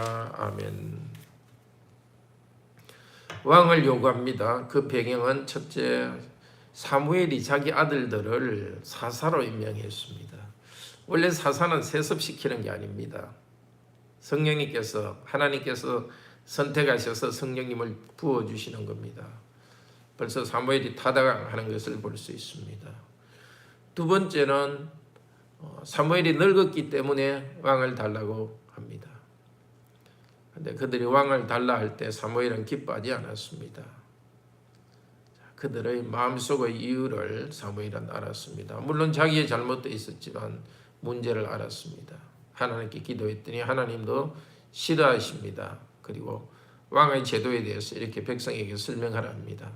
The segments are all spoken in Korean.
아멘. 왕을 요구합니다. 그 배경은 첫째, 사무엘이 자기 아들들을 사사로 임명했습니다. 원래 사사는 세습시키는 게 아닙니다. 성령님께서, 하나님께서 선택하셔서 성령님을 부어주시는 겁니다. 벌써 사무엘이 타당하는 것을 볼 수 있습니다. 두 번째는 사무엘이 늙었기 때문에 왕을 달라고 합니다. 그런데 그들이 왕을 달라 할 때 사무엘은 기뻐하지 않았습니다. 그들의 마음속의 이유를 사무엘은 알았습니다. 물론 자기의 잘못도 있었지만 문제를 알았습니다. 하나님께 기도했더니 하나님도 싫어하십니다. 그리고 왕의 제도에 대해서 이렇게 백성에게 설명하라 합니다.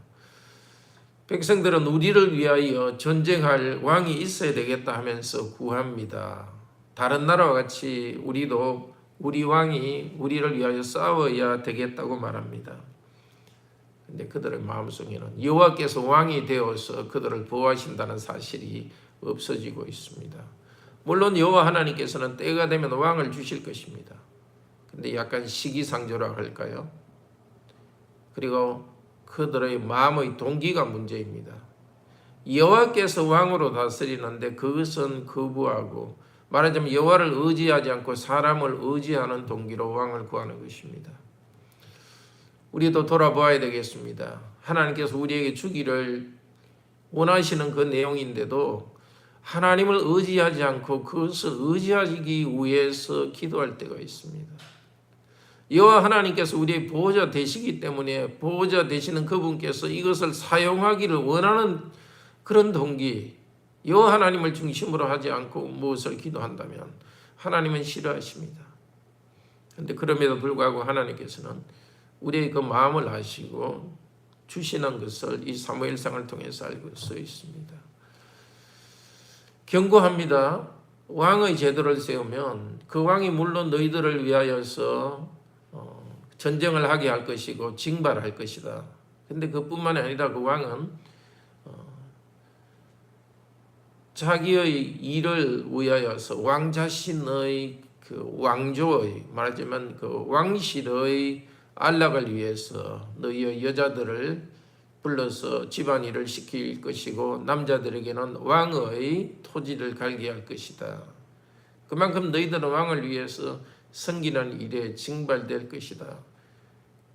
백성들은 우리를 위하여 전쟁할 왕이 있어야 되겠다 하면서 구합니다. 다른 나라와 같이 우리도 우리 왕이 우리를 위하여 싸워야 되겠다고 말합니다. 근데 그들의 마음속에는 여호와께서 왕이 되어서 그들을 보호하신다는 사실이 없어지고 있습니다. 물론 여호와 하나님께서는 때가 되면 왕을 주실 것입니다. 근데 약간 시기상조라고 할까요? 그리고 그들의 마음의 동기가 문제입니다. 여호와께서 왕으로 다스리는데 그것은 거부하고, 말하자면 여호와를 의지하지 않고 사람을 의지하는 동기로 왕을 구하는 것입니다. 우리도 돌아보아야 되겠습니다. 하나님께서 우리에게 주기를 원하시는 그 내용인데도 하나님을 의지하지 않고 그것을 의지하기 위해서 기도할 때가 있습니다. 여호와 하나님께서 우리의 보호자 되시기 때문에 보호자 되시는 그분께서 이것을 사용하기를 원하는 그런 동기, 여호와 하나님을 중심으로 하지 않고 무엇을 기도한다면 하나님은 싫어하십니다. 그런데 그럼에도 불구하고 하나님께서는 우리의 그 마음을 아시고 주시는 것을 이 사무엘상을 통해서 알고 있습니다. 경고합니다. 왕의 제도를 세우면 그 왕이 물론 너희들을 위하여서 전쟁을 하게 할 것이고 징발할 것이다. 근데 그뿐만이 아니라 그 왕은 자기의 일을 위하여서 왕 자신의 그 왕조의, 말하자면 그 왕실의 안락을 위해서 너희의 여자들을 불러서 집안일을 시킬 것이고 남자들에게는 왕의 토지를 갈게 할 것이다. 그만큼 너희들은 왕을 위해서 섬기는 일에 징발될 것이다.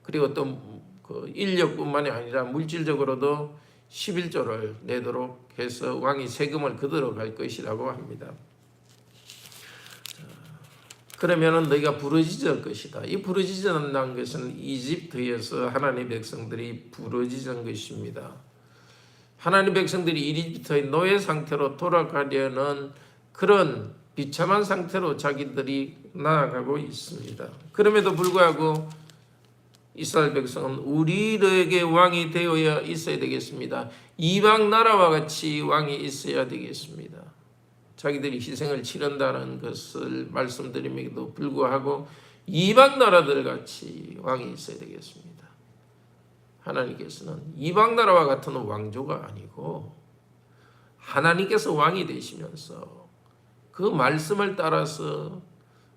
그리고 또 그 인력뿐만이 아니라 물질적으로도 11조를 내도록 해서 왕이 세금을 그대로 갈 것이라고 합니다. 그러면은 너희가 부르짖을 것이다. 이 부르짖는다는 것은 이집트에서 하나님의 백성들이 부르짖은 것입니다. 하나님의 백성들이 이집트의 노예 상태로 돌아가려는 그런 비참한 상태로 자기들이 나아가고 있습니다. 그럼에도 불구하고 이스라엘 백성은 우리에게 왕이 되어야 있어야 되겠습니다. 이방 나라와 같이 왕이 있어야 되겠습니다. 자기들이 희생을 치른다는 것을 말씀드림에도 불구하고 이방 나라들 같이 왕이 있어야 되겠습니다. 하나님께서는 이방 나라와 같은 왕조가 아니고 하나님께서 왕이 되시면서 그 말씀을 따라서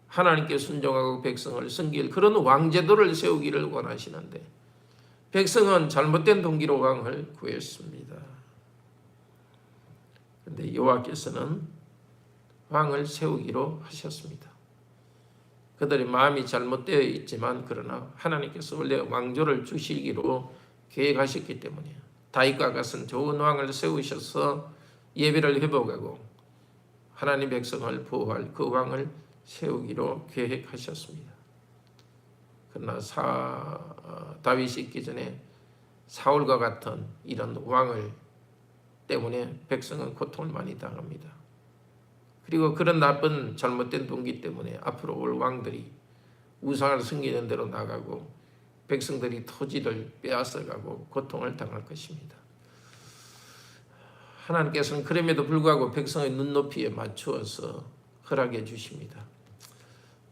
하나님께 순종하고 백성을 섬길 그런 왕제도를 세우기를 원하시는데 백성은 잘못된 동기로 왕을 구했습니다. 그런데 여호와께서는 왕을 세우기로 하셨습니다. 그들의 마음이 잘못되어 있지만 그러나 하나님께서 원래 왕조를 주시기로 계획하셨기 때문에 다윗과 같은 좋은 왕을 세우셔서 예배를 회복하고 하나님 백성을 보호할 그 왕을 세우기로 계획하셨습니다. 그러나 다윗이 있기 전에 사울과 같은 이런 왕을 때문에 백성은 고통을 많이 당합니다. 그리고 그런 나쁜 잘못된 동기 때문에 앞으로 올 왕들이 우상을 섬기는 대로 나가고 백성들이 토지를 빼앗아가고 고통을 당할 것입니다. 하나님께서는 그럼에도 불구하고 백성의 눈높이에 맞추어서 허락해 주십니다.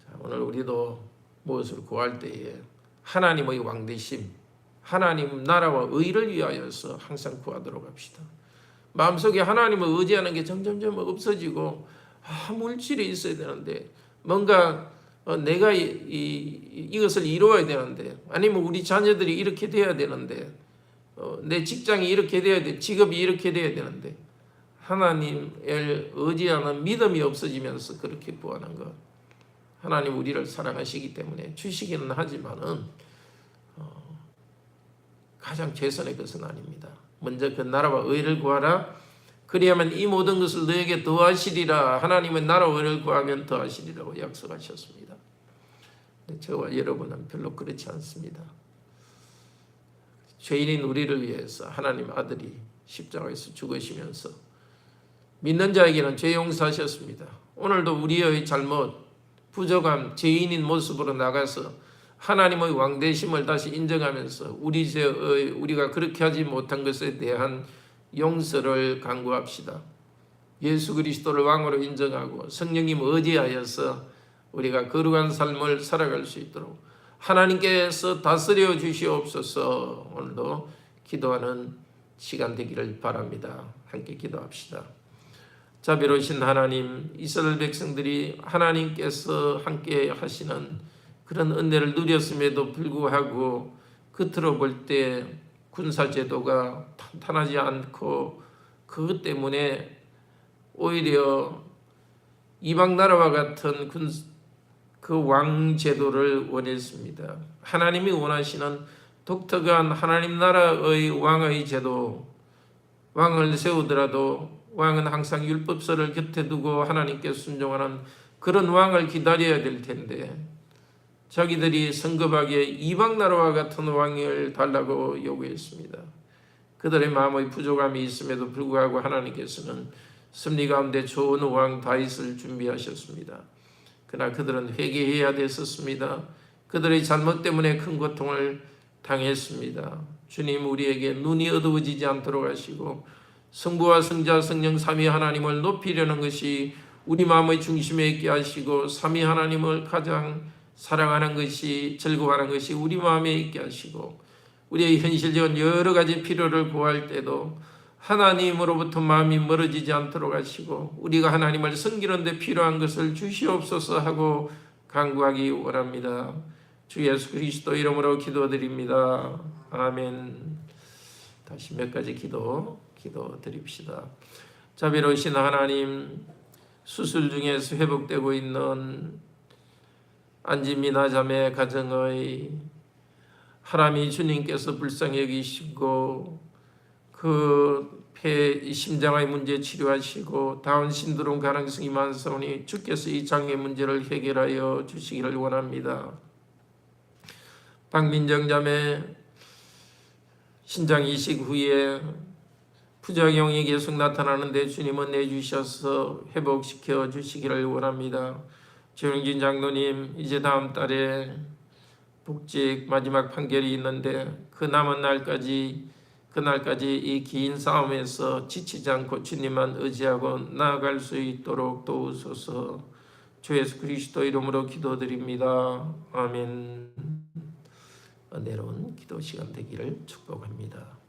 자, 오늘 우리도 무엇을 구할 때에 하나님의 왕되심, 하나님 나라와 의를 위하여서 항상 구하도록 합시다. 마음속에 하나님을 의지하는 게 점점점 없어지고 물질이 있어야 되는데 뭔가 내가 이것을 이루어야 되는데, 아니면 우리 자녀들이 이렇게 돼야 되는데, 내 직장이 이렇게 돼야 돼, 직업이 이렇게 돼야 되는데, 하나님을 의지하는 믿음이 없어지면서 그렇게 구하는 것. 하나님 우리를 사랑하시기 때문에 주시기는 하지만은 가장 최선의 것은 아닙니다. 먼저 그 나라와 의를 구하라. 그리하면 이 모든 것을 너에게 더하시리라. 하나님의 나라와 의를 구하면 더하시리라고 약속하셨습니다. 근데 저와 여러분은 별로 그렇지 않습니다. 죄인인 우리를 위해서 하나님 아들이 십자가에서 죽으시면서 믿는 자에게는 죄 용서하셨습니다. 오늘도 우리의 잘못, 부족함, 죄인인 모습으로 나가서 하나님의 왕되심을 다시 인정하면서 우리 죄의 우리가 그렇게 하지 못한 것에 대한 용서를 간구합시다. 예수 그리스도를 왕으로 인정하고 성령님 의지하여서 우리가 거룩한 삶을 살아갈 수 있도록 하나님께서 다스려 주시옵소서. 오늘도 기도하는 시간 되기를 바랍니다. 함께 기도합시다. 자비로우신 하나님, 이스라엘 백성들이 하나님께서 함께 하시는 그런 은혜를 누렸음에도 불구하고 겉으로 볼 때 군사제도가 탄탄하지 않고 그것 때문에 오히려 이방 나라와 같은 그 왕제도를 원했습니다. 하나님이 원하시는 독특한 하나님 나라의 왕의 제도, 왕을 세우더라도 왕은 항상 율법서를 곁에 두고 하나님께 순종하는 그런 왕을 기다려야 될 텐데 자기들이 성급하게 이방 나라와 같은 왕을 달라고 요구했습니다. 그들의 마음의 부족함이 있음에도 불구하고 하나님께서는 섭리 가운데 좋은 왕 다윗을 준비하셨습니다. 그러나 그들은 회개해야 됐었습니다. 그들의 잘못 때문에 큰 고통을 당했습니다. 주님 우리에게 눈이 어두워지지 않도록 하시고 성부와 성자 성령 삼위 하나님을 높이려는 것이 우리 마음의 중심에 있게 하시고 삼위 하나님을 가장 사랑하는 것이 즐거워하는 것이 우리 마음에 있게 하시고 우리의 현실적인 여러 가지 필요를 구할 때도 하나님으로부터 마음이 멀어지지 않도록 하시고 우리가 하나님을 섬기는 데 필요한 것을 주시옵소서 하고 간구하기 원합니다. 주 예수 그리스도 이름으로 기도드립니다. 아멘. 다시 몇 가지 기도 드립시다. 자비로우신 하나님, 수술 중에서 회복되고 있는 안진미나 자매 가정의 하나님 주님께서 불쌍히 여기시고 그 심장의 문제 치료하시고 다운 신드롬 가능성이 많사오니 주께서 이 장애 문제를 해결하여 주시기를 원합니다. 박민정 자매 신장 이식 후에 부작용이 계속 나타나는데 주님은 내주셔서 회복시켜 주시기를 원합니다. 조영진 장로님 이제 다음 달에 복직 마지막 판결이 있는데 그 남은 날까지 그날까지 이 긴 싸움에서 지치지 않고 주님만 의지하고 나아갈 수 있도록 도우소서. 주 예수 그리스도 이름으로 기도드립니다. 아멘. 은혜로운 기도 시간 되기를 축복합니다.